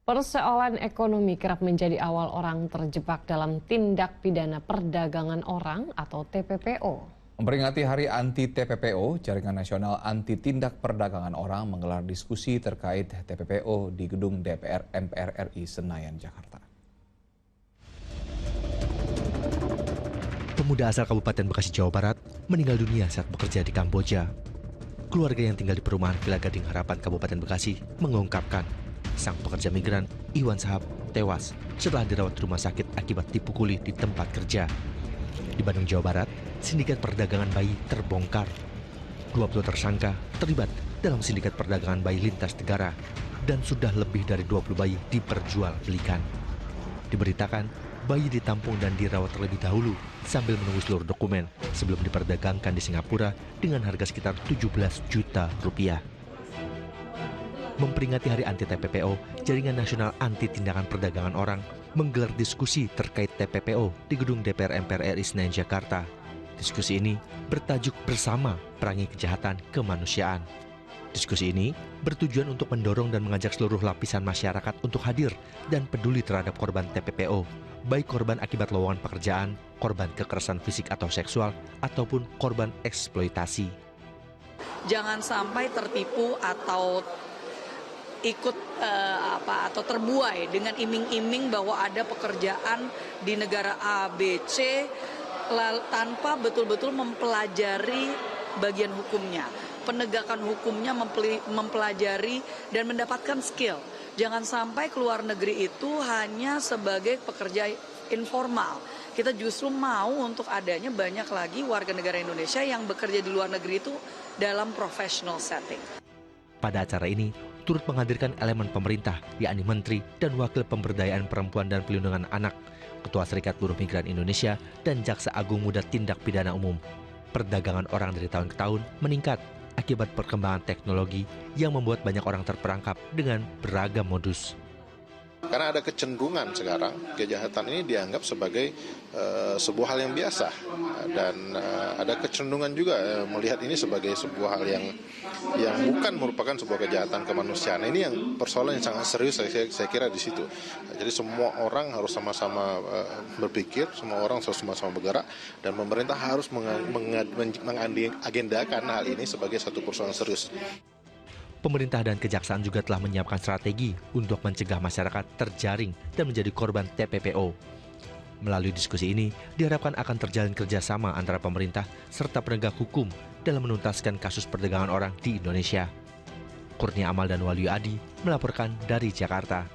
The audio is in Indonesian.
Persoalan ekonomi kerap menjadi awal orang terjebak dalam tindak pidana perdagangan orang atau TPPO. Memperingati Hari Anti TPPO, Jaringan Nasional Anti Tindak Perdagangan Orang menggelar diskusi terkait TPPO di Gedung DPR MPR RI Senayan, Jakarta. Pemuda asal Kabupaten Bekasi, Jawa Barat meninggal dunia saat bekerja di Kamboja. Keluarga yang tinggal di perumahan Villa Gading Harapan, Kabupaten Bekasi, mengungkapkan sang pekerja migran Iwan Sahab tewas setelah dirawat di rumah sakit akibat dipukuli di tempat kerja. Di Bandung, Jawa Barat, sindikat perdagangan bayi terbongkar. 20 tersangka terlibat dalam sindikat perdagangan bayi lintas negara dan sudah lebih dari 20 bayi diperjualbelikan. Diberitakan, bayi ditampung dan dirawat terlebih dahulu sambil menunggu seluruh dokumen sebelum diperdagangkan di Singapura dengan harga sekitar 17 juta rupiah. Memperingati Hari Anti TPPO, Jaringan Nasional Anti Tindakan Perdagangan Orang menggelar diskusi terkait TPPO di Gedung DPR MPR RI Senayan, Jakarta. Diskusi ini bertajuk Bersama Perangi Kejahatan Kemanusiaan. Diskusi ini bertujuan untuk mendorong dan mengajak seluruh lapisan masyarakat untuk hadir dan peduli terhadap korban TPPO, baik korban akibat lowongan pekerjaan, korban kekerasan fisik atau seksual, ataupun korban eksploitasi. Jangan sampai tertipu atau ikut atau terbuai dengan iming-iming bahwa ada pekerjaan di negara A, B, C tanpa betul-betul mempelajari bagian hukumnya, penegakan hukumnya, mempelajari dan mendapatkan skill. Jangan sampai keluar negeri itu hanya sebagai pekerja informal. Kita justru mau untuk adanya banyak lagi warga negara Indonesia yang bekerja di luar negeri itu dalam professional setting. Pada acara ini, turut menghadirkan elemen pemerintah, yakni Menteri dan Wakil Pemberdayaan Perempuan dan Pelindungan Anak, Ketua Serikat Buruh Migran Indonesia, dan Jaksa Agung Muda Tindak Pidana Umum. Perdagangan orang dari tahun ke tahun meningkat akibat perkembangan teknologi yang membuat banyak orang terperangkap dengan beragam modus. Karena ada kecenderungan sekarang kejahatan ini dianggap sebagai sebuah hal yang biasa dan ada kecenderungan juga melihat ini sebagai sebuah hal yang bukan merupakan sebuah kejahatan kemanusiaan. Ini yang persoalan yang sangat serius saya kira di situ. Jadi semua orang harus sama-sama berpikir, semua orang harus sama-sama bergerak dan pemerintah harus mengagendakan hal ini sebagai satu persoalan serius. Pemerintah dan kejaksaan juga telah menyiapkan strategi untuk mencegah masyarakat terjaring dan menjadi korban TPPO. Melalui diskusi ini, diharapkan akan terjalin kerjasama antara pemerintah serta penegak hukum dalam menuntaskan kasus perdagangan orang di Indonesia. Kurnia Amal dan Waluyo Adi melaporkan dari Jakarta.